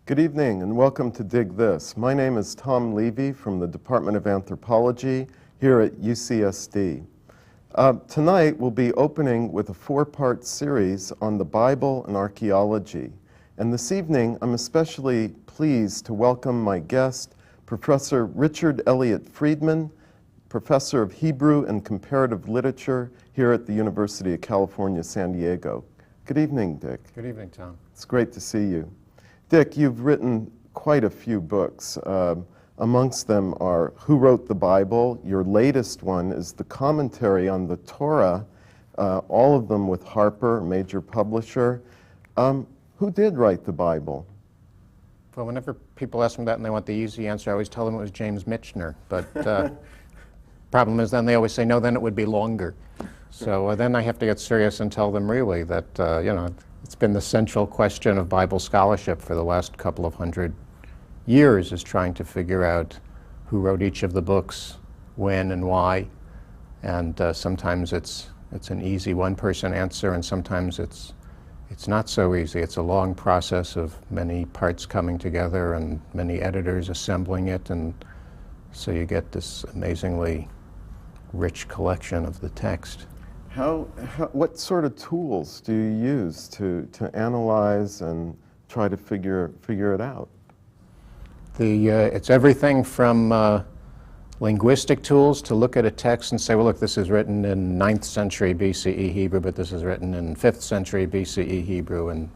Good evening and welcome to Dig This. My name is Tom Levy from the Department of Anthropology here at UCSD. Tonight we'll be opening with a four-part series on the Bible and archaeology. And this evening I'm especially pleased to welcome my guest, Professor Richard Elliott Friedman, Professor of Hebrew and Comparative Literature here at the University of California, San Diego. Good evening, Dick. Good evening, Tom. It's great to see you. Dick, you've written quite a few books. Amongst them are Who Wrote the Bible? Your latest one is the commentary on the Torah, all of them with Harper, a major publisher. Who did write the Bible? Well, whenever people ask me that and they want the easy answer, I always tell them it was James Michener. But problem is then they always say, no, then it would be longer. So then I have to get serious and tell them really that, it's been the central question of Bible scholarship for the last couple of hundred years, is trying to figure out who wrote each of the books, when and why. And sometimes it's an easy one-person answer, and sometimes it's not so easy. It's a long process of many parts coming together and many editors assembling it, and so you get this amazingly rich collection of the text. What sort of tools do you use to analyze and try to figure it out? It's everything from linguistic tools to look at a text and say, well, look, this is written in 9th century BCE Hebrew, but this is written in 5th century BCE Hebrew, and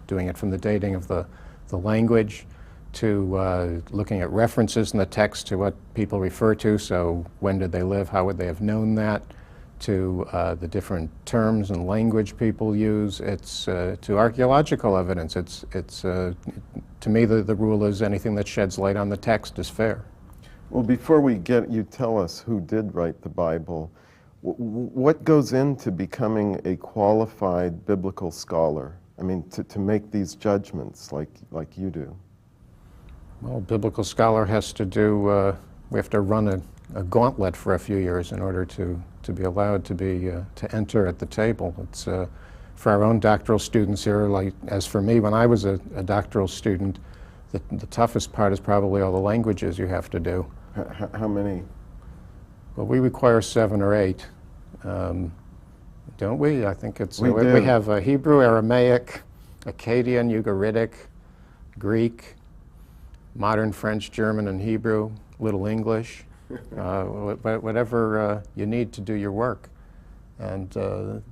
doing it from the dating of the language to looking at references in the text to what people refer to. So when did they live? How would they have known that? To the different terms and language people use. It's to archaeological evidence. It's to me the rule is anything that sheds light on the text is fair. Well, before we get you tell us who did write the Bible, what goes into becoming a qualified biblical scholar? I mean, to make these judgments like you do. Well, a biblical scholar has to do. We have to run a gauntlet for a few years in order to be allowed to enter at the table. It's for our own doctoral students here, like as for me, when I was a doctoral student, the toughest part is probably all the languages you have to do. How many? Well, we require 7 or 8, don't we? I think it's we have Hebrew, Aramaic, Akkadian, Ugaritic, Greek, modern French, German, and Hebrew, little English. Whatever you need to do your work. And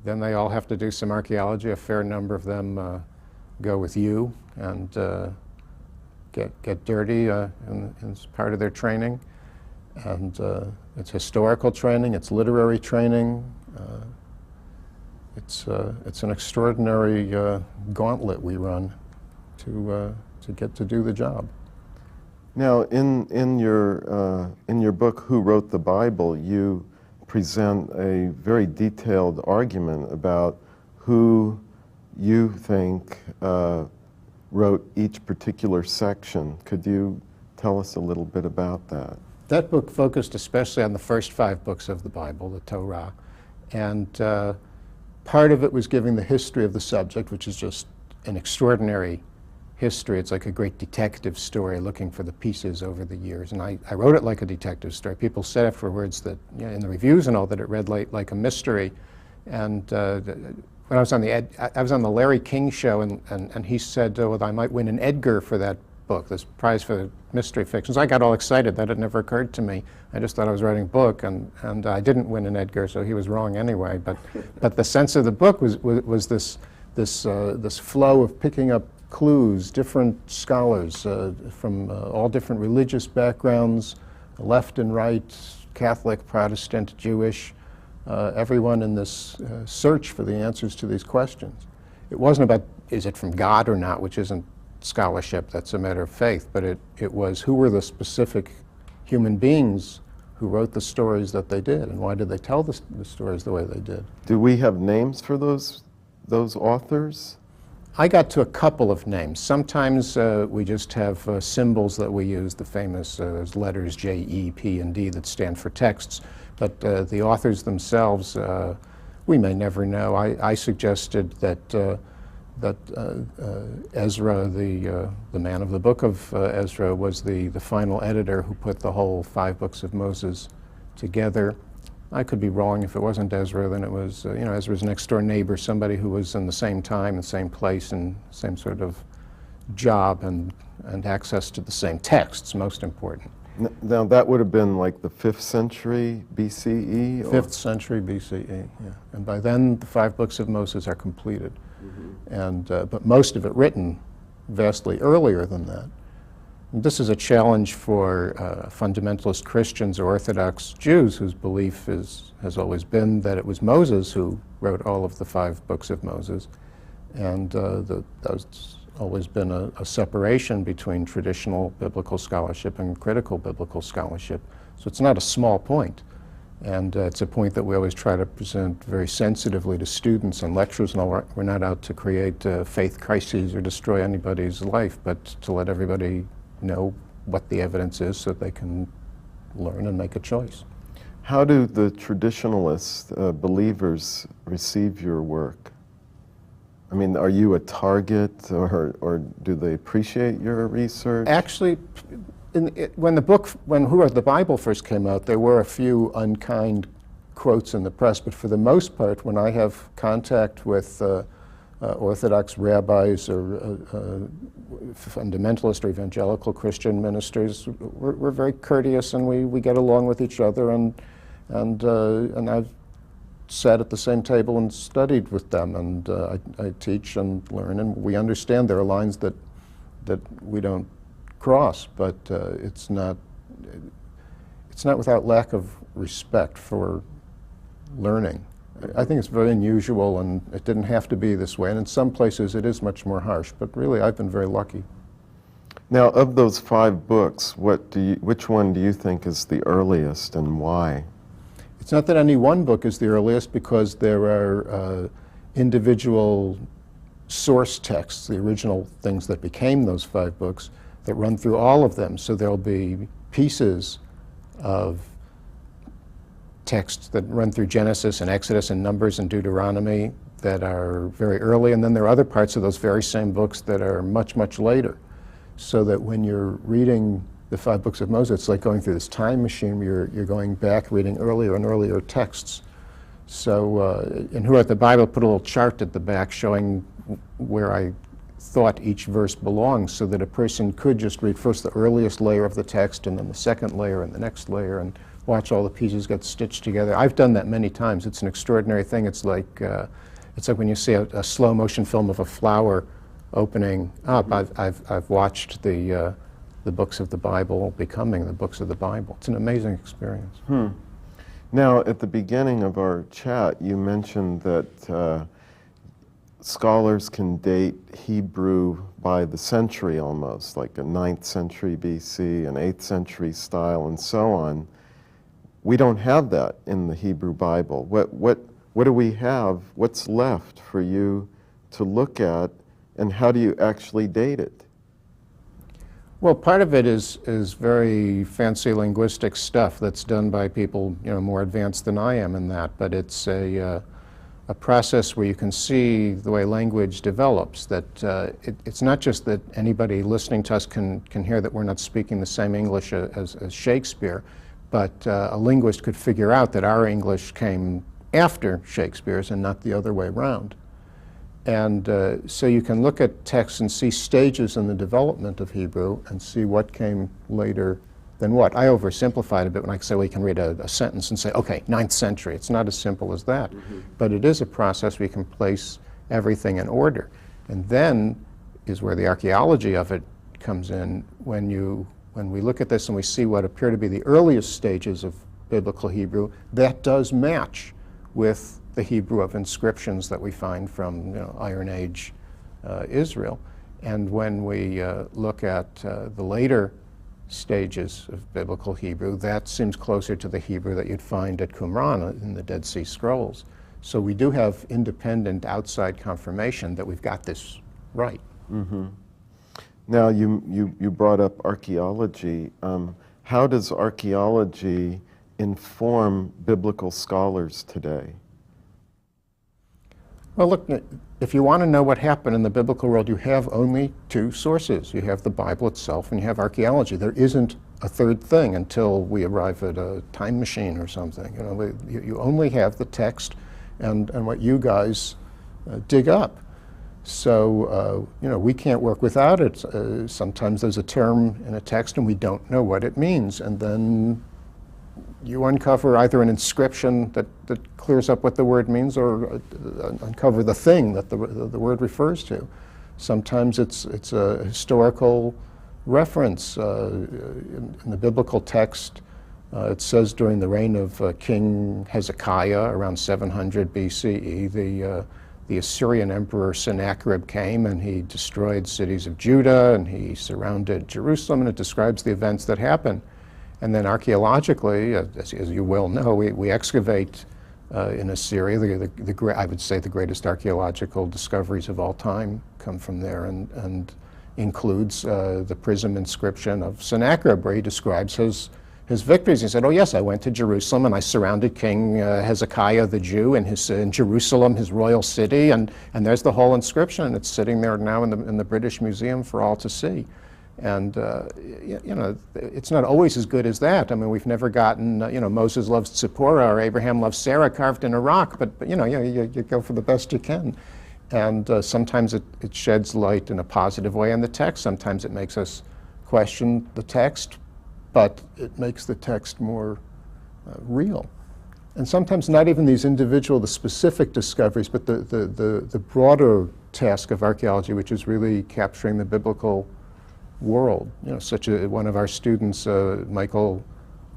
then they all have to do some archaeology. A fair number of them go with you and get dirty as part of their training. And it's historical training, it's literary training. It's an extraordinary gauntlet we run to get to do the job. Now, in your book, Who Wrote the Bible, you present a very detailed argument about who you think wrote each particular section. Could you tell us a little bit about that? That book focused especially on the first 5 books of the Bible, the Torah, and part of it was giving the history of the subject, which is just an extraordinary history. It's like a great detective story looking for the pieces over the years. And I wrote it like a detective story. People said afterwards that, in the reviews and all, that it read like a mystery. And when I was on the Larry King show, and he said, well, I might win an Edgar for that book, this prize for mystery fiction. So I got all excited. That had never occurred to me. I just thought I was writing a book, and I didn't win an Edgar, so he was wrong anyway. But the sense of the book was this flow of picking up clues, different scholars from all different religious backgrounds, left and right, Catholic, Protestant, Jewish, everyone in this search for the answers to these questions. It wasn't about, is it from God or not, which isn't scholarship, that's a matter of faith, but it was who were the specific human beings who wrote the stories that they did, and why did they tell the stories the way they did. Do we have names for those authors? I got to a couple of names. Sometimes we just have symbols that we use, the famous letters J, E, P, and D that stand for texts. But the authors themselves, we may never know. I suggested that that Ezra, the man of the book of Ezra, was the final editor who put the whole 5 books of Moses together. I could be wrong. If it wasn't Ezra, then it was, Ezra's next door neighbor, somebody who was in the same time, the same place, and same sort of job and access to the same texts, most important. Now that would have been like the 5th century BCE? 5th century BCE, yeah. And by then, the 5 books of Moses are completed. And, but most of it written vastly earlier than that. And this is a challenge for fundamentalist Christians or Orthodox Jews whose belief has always been that it was Moses who wrote all of the 5 books of Moses. And there's always been a separation between traditional biblical scholarship and critical biblical scholarship. So it's not a small point. And it's a point that we always try to present very sensitively to students in lectures. And all. We're not out to create faith crises or destroy anybody's life, but to let everybody know what the evidence is so that they can learn and make a choice. How do the traditionalist believers receive your work? I mean, are you a target, or do they appreciate your research? Actually, when Who Wrote the Bible first came out, there were a few unkind quotes in the press, but for the most part, when I have contact with Orthodox rabbis or fundamentalist or evangelical Christian ministers, we're very courteous and we get along with each other, and I've sat at the same table and studied with them, and I teach and learn, and we understand there are lines that we don't cross, but it's not without lack of respect for learning. I think it's very unusual, and it didn't have to be this way, and in some places it is much more harsh, but really I've been very lucky. Now, of those 5 books, which one do you think is the earliest and why? It's not that any one book is the earliest, because there are individual source texts, the original things that became those 5 books, that run through all of them. So there'll be pieces of texts that run through Genesis and Exodus and Numbers and Deuteronomy that are very early, and then there are other parts of those very same books that are much, much later. So that when you're reading the 5 books of Moses, it's like going through this time machine where you're going back reading earlier and earlier texts. So in Who Wrote the Bible, I put a little chart at the back showing where I thought each verse belongs, so that a person could just read first the earliest layer of the text and then the second layer and the next layer and watch all the pieces get stitched together. I've done that many times. It's an extraordinary thing. It's like when you see a slow motion film of a flower opening up. I've watched the books of the Bible becoming the books of the Bible. It's an amazing experience. Now, at the beginning of our chat, you mentioned that scholars can date Hebrew by the century almost, like a 9th century BC, an 8th century style, and so on. We don't have that in the Hebrew Bible. What do we have? What's left for you to look at, and how do you actually date it? Well, part of it is very fancy linguistic stuff that's done by people more advanced than I am in that, but it's a process where you can see the way language develops, that it's not just that anybody listening to us can hear that we're not speaking the same English as Shakespeare, but a linguist could figure out that our English came after Shakespeare's and not the other way around. And so you can look at texts and see stages in the development of Hebrew and see what came later than what. I oversimplified a bit when I say, well, you can read a sentence and say, okay, 9th century. It's not as simple as that. But it is a process where you can place everything in order. And then is where the archaeology of it comes in. When we look at this and we see what appear to be the earliest stages of biblical Hebrew, that does match with the Hebrew of inscriptions that we find from Iron Age Israel. And when we look at the later stages of biblical Hebrew, that seems closer to the Hebrew that you'd find at Qumran in the Dead Sea Scrolls. So we do have independent outside confirmation that we've got this right. Now, you brought up archaeology. How does archaeology inform biblical scholars today? Well, look, if you want to know what happened in the biblical world, you have only two sources. You have the Bible itself and you have archaeology. There isn't a third thing until we arrive at a time machine or something. You know, you only have the text and what you guys dig up. So, you know, we can't work without it. Sometimes there's a term in a text and we don't know what it means. And then you uncover either an inscription that clears up what the word means, or uncover the thing that the word refers to. Sometimes it's a historical reference. In the biblical text, it says during the reign of King Hezekiah around 700 BCE, the Assyrian emperor Sennacherib came and he destroyed cities of Judah and he surrounded Jerusalem, and it describes the events that happened. And then archaeologically, as you well know, we excavate in Assyria. I would say the greatest archaeological discoveries of all time come from there, and includes the prism inscription of Sennacherib, where he describes his victories. He said, oh yes, I went to Jerusalem and I surrounded King Hezekiah the Jew in Jerusalem, his royal city, and there's the whole inscription, and it's sitting there now in the British Museum for all to see. And you know, it's not always as good as that. I mean, we've never gotten, you know, Moses loves Zipporah or Abraham loves Sarah carved in a rock, but you know, you go for the best you can. And sometimes it sheds light in a positive way on the text. Sometimes it makes us question the text, but it makes the text more real. And sometimes not even these individual, the specific discoveries, but the broader task of archaeology, which is really capturing the biblical world. You know, one of our students, Michael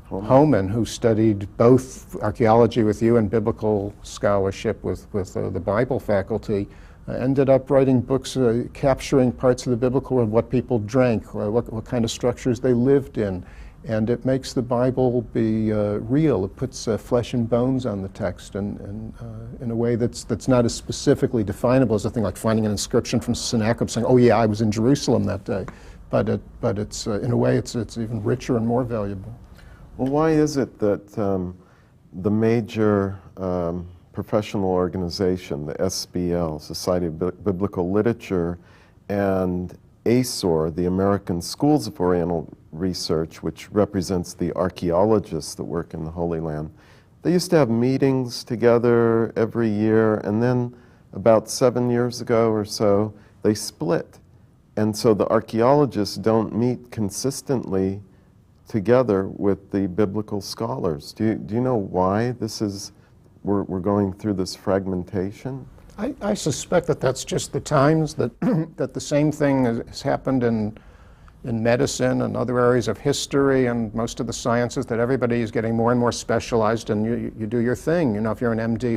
Homan, who studied both archaeology with you and biblical scholarship with the Bible faculty, ended up writing books capturing parts of the biblical world, what people drank, what kind of structures they lived in. And it makes the Bible be real. It puts flesh and bones on the text, and in a way that's not as specifically definable as a thing like finding an inscription from Sennacherib saying, "Oh yeah, I was in Jerusalem that day." But it's in a way it's even richer and more valuable. Well, why is it that the major professional organization, the SBL, Society of Biblical Literature, and ASOR, the American Schools of Oriental Research, which represents the archaeologists that work in the Holy Land, they used to have meetings together every year, and then about 7 years ago or so, they split. And so the archaeologists don't meet consistently together with the biblical scholars. Do you know why this is, we're going through this fragmentation? I suspect that that's just the times, that that the same thing has happened in medicine and other areas of history and most of the sciences, that everybody is getting more and more specialized, and you do your thing. You know, if you're an MD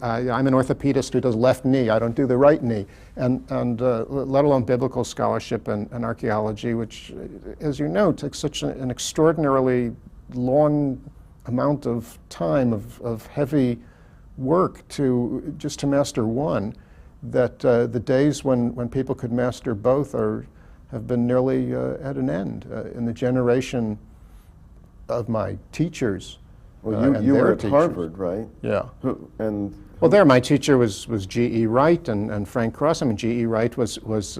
I'm an orthopedist who does left knee, I don't do the right knee. And let alone biblical scholarship and archaeology, which, as you know, takes such an extraordinarily long amount of time, of heavy work just to master one, that the days when people could master both have been nearly at an end. In the generation of my teachers. Well, you were at Harvard, right? Yeah. Well, there my teacher was G.E. Wright and Frank Cross. I mean, G.E. Wright was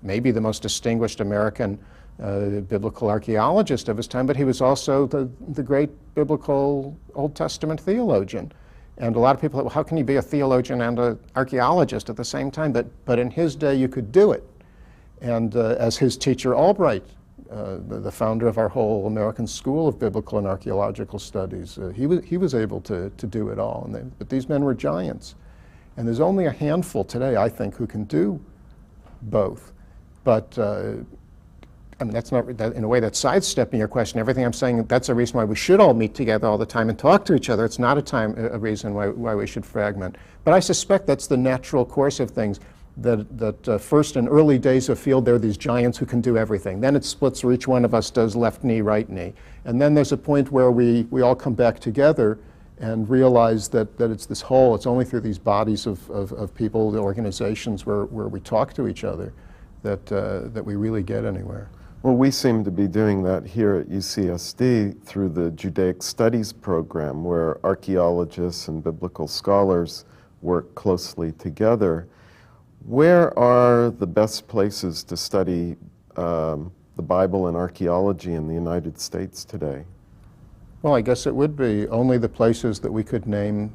maybe the most distinguished American biblical archaeologist of his time, but he was also the great biblical Old Testament theologian. And a lot of people, well, how can you be a theologian and an archaeologist at the same time? But in his day, you could do it. And as his teacher Albright, the founder of our whole American School of Biblical and Archaeological Studies, he was able to do it all. But these men were giants. And there's only a handful today, I think, who can do both. But I mean, that's not, in a way, that's sidestepping your question. Everything I'm saying, that's a reason why we should all meet together all the time and talk to each other. It's not a reason why we should fragment. But I suspect that's the natural course of things. That first, in early days of field, there are these giants who can do everything. Then it splits where each one of us does left knee, right knee. And then there's a point where we all come back together and realize that it's this whole, it's only through these bodies of people, the organizations where we talk to each other that we really get anywhere. Well, we seem to be doing that here at UCSD through the Judaic Studies program, where archaeologists and biblical scholars work closely together. Where are the best places to study the Bible and archaeology in the United States today? Well, I guess it would be only the places that we could name,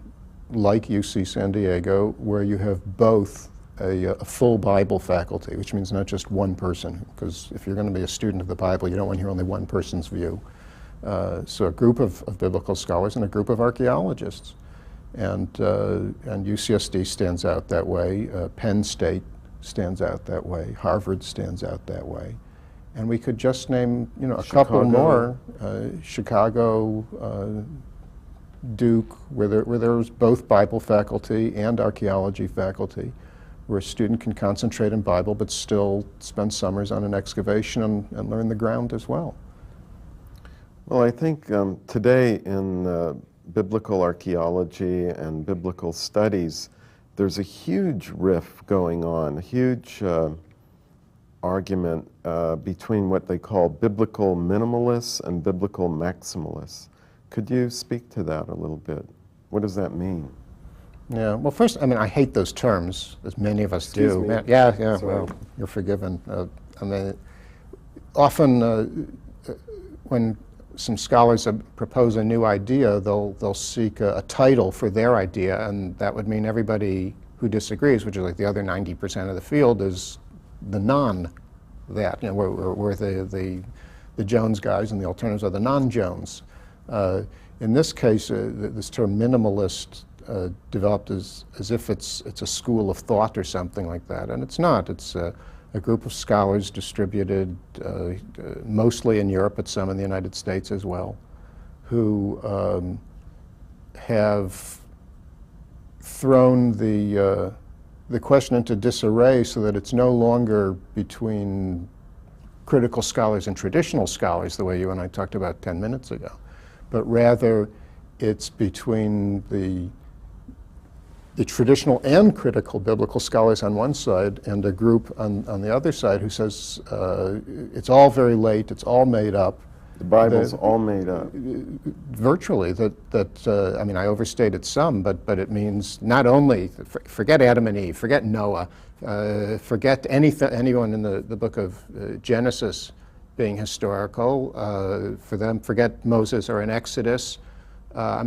like UC San Diego, where you have both a full Bible faculty, which means not just one person, because if you're going to be a student of the Bible, you don't want to hear only one person's view. So a group of biblical scholars and a group of archaeologists. And UCSD stands out that way, Penn State stands out that way, Harvard stands out that way. And we could just name, a couple more, Chicago, Duke, where there's both Bible faculty and archaeology faculty, where a student can concentrate in Bible but still spend summers on an excavation and learn the ground as well. Well, I think today in biblical archaeology and biblical studies, there's a huge rift going on, a huge argument between what they call biblical minimalists and biblical maximalists. Could you speak to that a little bit? What does that mean? Yeah, well, first, I hate those terms, as many of us Excuse do. me. Yeah, Sorry. well, you're forgiven. Often when some scholars propose a new idea, they'll seek a title for their idea, and that would mean everybody who disagrees, which is like the other 90% of the field, is the non-that. We're the Jones guys, and the alternatives are the non-Jones. In this case, this term minimalist developed as if it's a school of thought or something like that, and it's not. It's a group of scholars distributed mostly in Europe, but some in the United States as well, who have thrown the question into disarray so that it's no longer between critical scholars and traditional scholars, the way you and I talked about 10 minutes ago, but rather it's between the traditional and critical biblical scholars on one side and a group on the other side who says it's all very late, it's all made up. The Bible's all made up. Virtually, I overstated some, but it means not only, forget Adam and Eve, forget Noah, forget anyone in the book of Genesis being historical, for them, forget Moses or an Exodus. How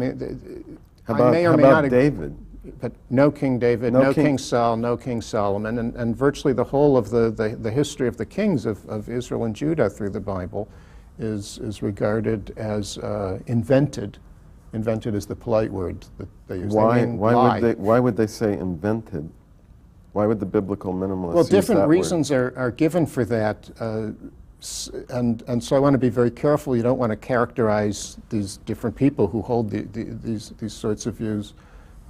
about David? But no King David, no King Saul, no King Solomon, and virtually the whole of the history of the kings of Israel and Judah through the Bible is regarded as invented. Invented is the polite word that they use. Why would they say invented? Why would the biblical minimalists use different that reasons word? are given for that, and so I want to be very careful. You don't want to characterize these different people who hold these sorts of views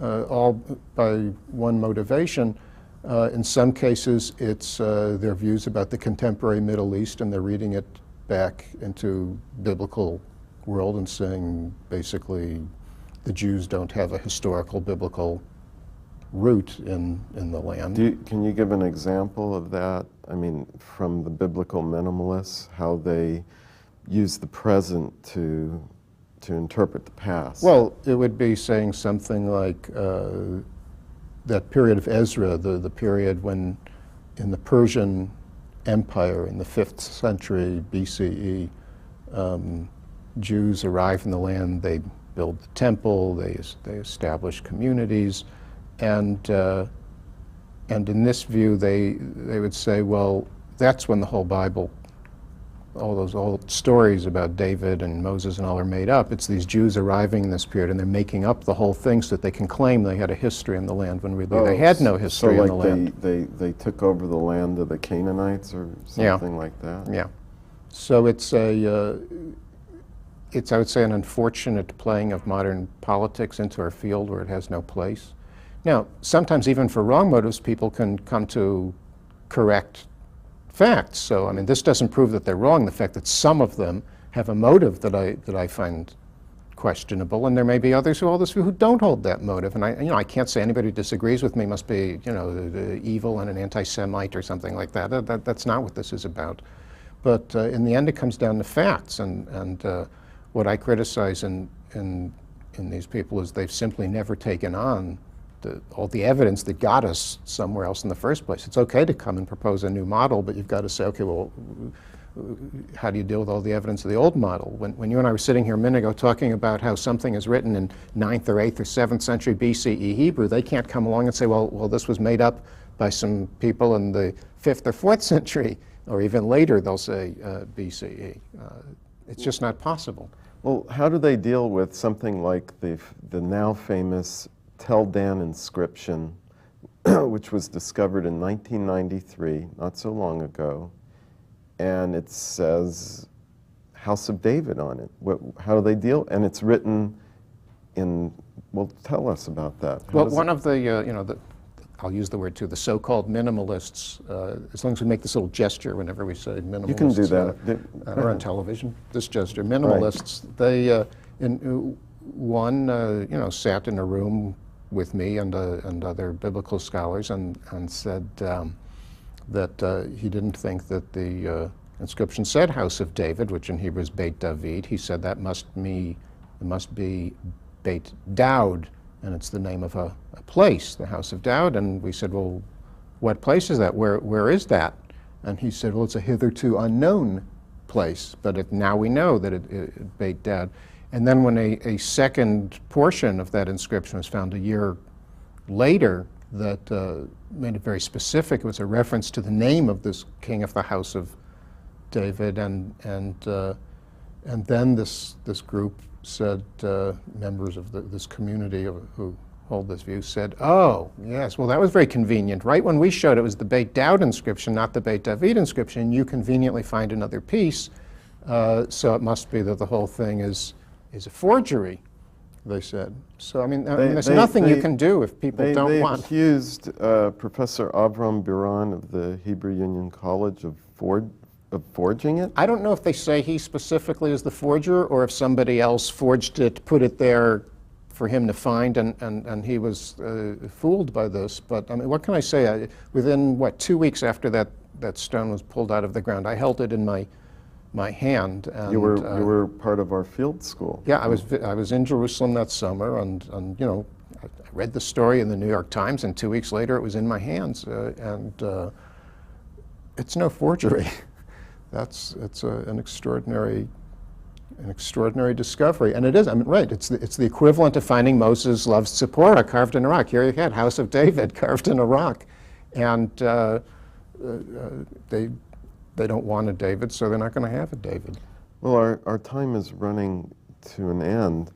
all by one motivation. In some cases, it's their views about the contemporary Middle East, and they're reading it back into biblical world and saying basically the Jews don't have a historical biblical root in the land. Can you give an example of that? From the biblical minimalists, how they use the present to interpret the past? Well, it would be saying something like that period of Ezra, the period when in the Persian Empire in the 5th century BCE, Jews arrive in the land, they build the temple, they establish communities, and in this view they would say, well, that's when the whole Bible, all those old stories about David and Moses and all are made up. It's these Jews arriving in this period, and they're making up the whole thing so that they can claim they had a history in the land when really they had no history in the land. They took over the land of the Canaanites or something like that? Yeah. So it's I would say, an unfortunate playing of modern politics into our field where it has no place. Now, sometimes even for wrong motives, people can come to correct facts. So, this doesn't prove that they're wrong. The fact that some of them have a motive that I find questionable, and there may be others who hold this view who don't hold that motive. And I can't say anybody who disagrees with me must be, evil and an anti-Semite or something like that. That's not what this is about. But in the end, it comes down to facts. And what I criticize in these people is they've simply never taken on all the evidence that got us somewhere else in the first place. It's okay to come and propose a new model, but you've got to say, okay, well, how do you deal with all the evidence of the old model? When you and I were sitting here a minute ago talking about how something is written in 9th or 8th or 7th century BCE Hebrew, they can't come along and say, well, this was made up by some people in the 5th or 4th century, or even later they'll say BCE. It's just not possible. Well, how do they deal with something like the now famous Tel Dan inscription, which was discovered in 1993, not so long ago, and it says House of David on it? How do they deal? And it's written in, well, tell us about that. Well, one of the, I'll use the word too, the so-called minimalists, as long as we make this little gesture whenever we say minimalists. You can do that. Or on television, this gesture. Minimalists, right. One sat in a room with me and other biblical scholars and said that he didn't think that the inscription said House of David, which in Hebrew is Beit David. He said that must be Beit Daud, and it's the name of a place, the House of Daud. And we said, well, what place is that? Where is that? And he said, well, it's a hitherto unknown place, but now we know that it Beit Daud. And then when a second portion of that inscription was found a year later that made it very specific, it was a reference to the name of this king of the House of David, and then this group said, members of this community who hold this view said, oh, yes, well, that was very convenient. Right when we showed it was the Beit Daud inscription, not the Beit David inscription, you conveniently find another piece, so it must be that the whole thing is a forgery, they said. So, I mean, there's nothing you can do if people don't want. They accused Professor Avram Biran of the Hebrew Union College of forging it? I don't know if they say he specifically is the forger or if somebody else forged it, put it there for him to find, and he was fooled by this. But, I mean, what can I say? Within, 2 weeks after that stone was pulled out of the ground, I held it in my hand. And, you were part of our field school. Yeah, I was in Jerusalem that summer, and I read the story in the New York Times, and 2 weeks later it was in my hands, and it's no forgery. It's an extraordinary discovery, and it is. I mean, right? It's the equivalent of finding Moses loves Zipporah carved in a rock. Here you had House of David carved in a rock, and they don't want a David, so they're not going to have a David. Well, our time is running to an end,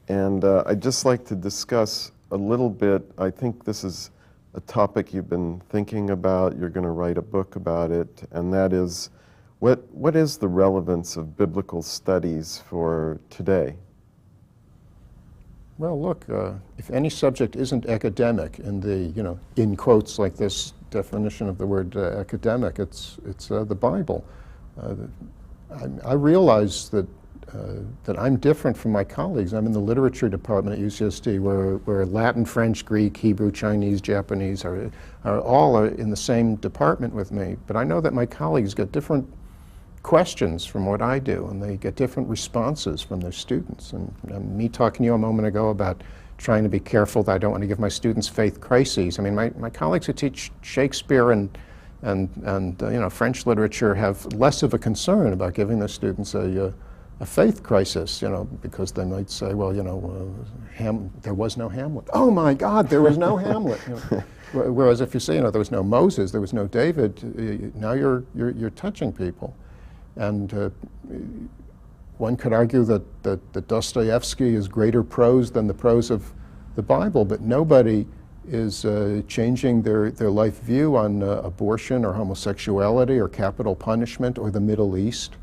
and I'd just like to discuss a little bit. I think this is a topic you've been thinking about. You're going to write a book about it, and that is, what is the relevance of biblical studies for today? Well, look, if any subject isn't academic in the, in quotes like this definition of the word academic, it's the Bible. I realize that I'm different from my colleagues. I'm in the literature department at UCSD, where Latin, French, Greek, Hebrew, Chinese, Japanese are all in the same department with me. But I know that my colleagues get different questions from what I do, and they get different responses from their students. And me talking to you a moment ago about trying to be careful that I don't want to give my students faith crises. I mean, my colleagues who teach Shakespeare and French literature have less of a concern about giving their students a faith crisis, because they might say, well, there was no Hamlet. Oh my God, there was no Hamlet. Whereas if you say, there was no Moses, there was no David, now you're touching people. And one could argue that Dostoevsky is greater prose than the prose of the Bible, but nobody is changing their life view on abortion or homosexuality or capital punishment or the Middle East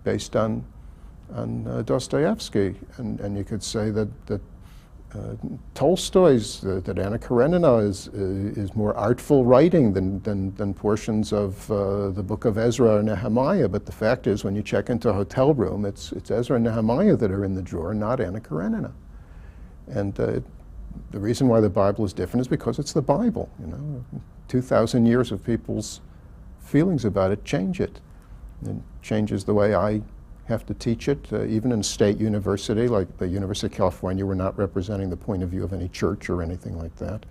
based on Dostoevsky. And you could say that Tolstoy's, that Anna Karenina is more artful writing than portions of the book of Ezra or Nehemiah. But the fact is, when you check into a hotel room, it's Ezra and Nehemiah that are in the drawer, not Anna Karenina. And the reason why the Bible is different is because it's the Bible. 2,000 years of people's feelings about it change it. It changes the way I have to teach it. Even in a state university, like the University of California, we're not representing the point of view of any church or anything like that.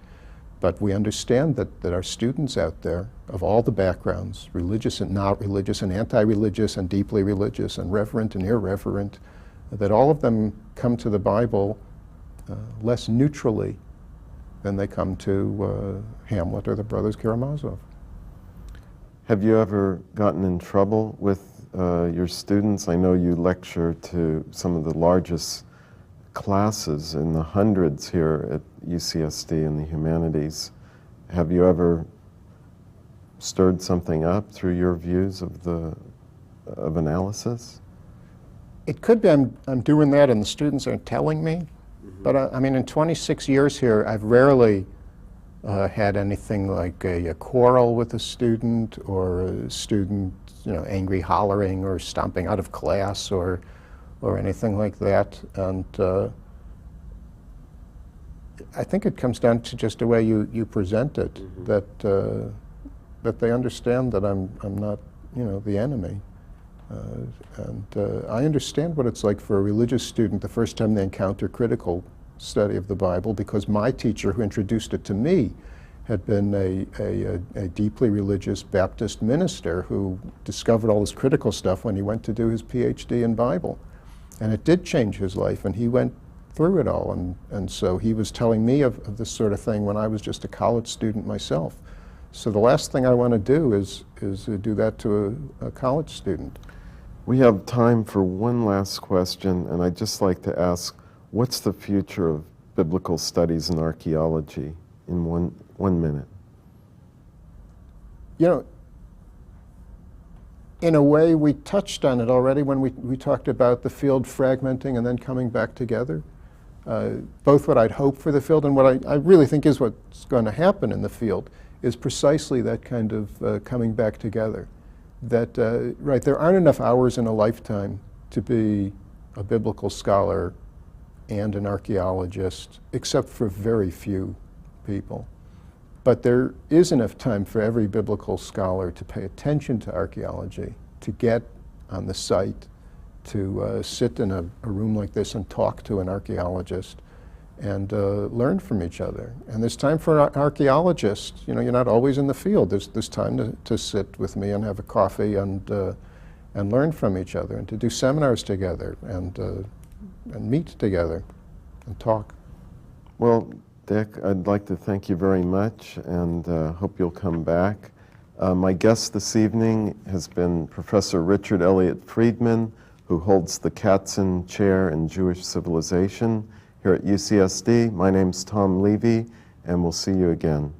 But we understand that our students out there, of all the backgrounds, religious and not religious, and anti-religious and deeply religious, and reverent and irreverent, that all of them come to the Bible less neutrally than they come to Hamlet or the Brothers Karamazov. Have you ever gotten in trouble with your students? I know you lecture to some of the largest classes in the hundreds here at UCSD in the Humanities. Have you ever stirred something up through your views of analysis? It could be I'm doing that and the students aren't telling me. But I mean, in 26 years here, I've rarely had anything like a quarrel with a student, or a student, angry hollering or stomping out of class or anything like that. And I think it comes down to just the way you present it, that they understand that I'm not, the enemy. And I understand what it's like for a religious student the first time they encounter critical study of the Bible, because my teacher who introduced it to me had been a deeply religious Baptist minister who discovered all this critical stuff when he went to do his PhD in Bible. And it did change his life, and he went through it all. And so he was telling me of this sort of thing when I was just a college student myself. So the last thing I want to do is do that to a college student. We have time for one last question, and I'd just like to ask, what's the future of biblical studies and archaeology in one minute? In a way, we touched on it already when we talked about the field fragmenting and then coming back together. Both what I'd hope for the field and what I really think is what's going to happen in the field is precisely that kind of coming back together. That, there aren't enough hours in a lifetime to be a biblical scholar and an archaeologist, except for very few people. But there is enough time for every biblical scholar to pay attention to archaeology, to get on the site, to sit in a room like this and talk to an archaeologist and learn from each other. And there's time for an archaeologist. You're not always in the field. There's time to sit with me and have a coffee and learn from each other, and to do seminars together and meet together and talk. Well, Dick, I'd like to thank you very much, and hope you'll come back. My guest this evening has been Professor Richard Elliott Friedman, who holds the Katzen Chair in Jewish Civilization here at UCSD. My name's Tom Levy, and we'll see you again.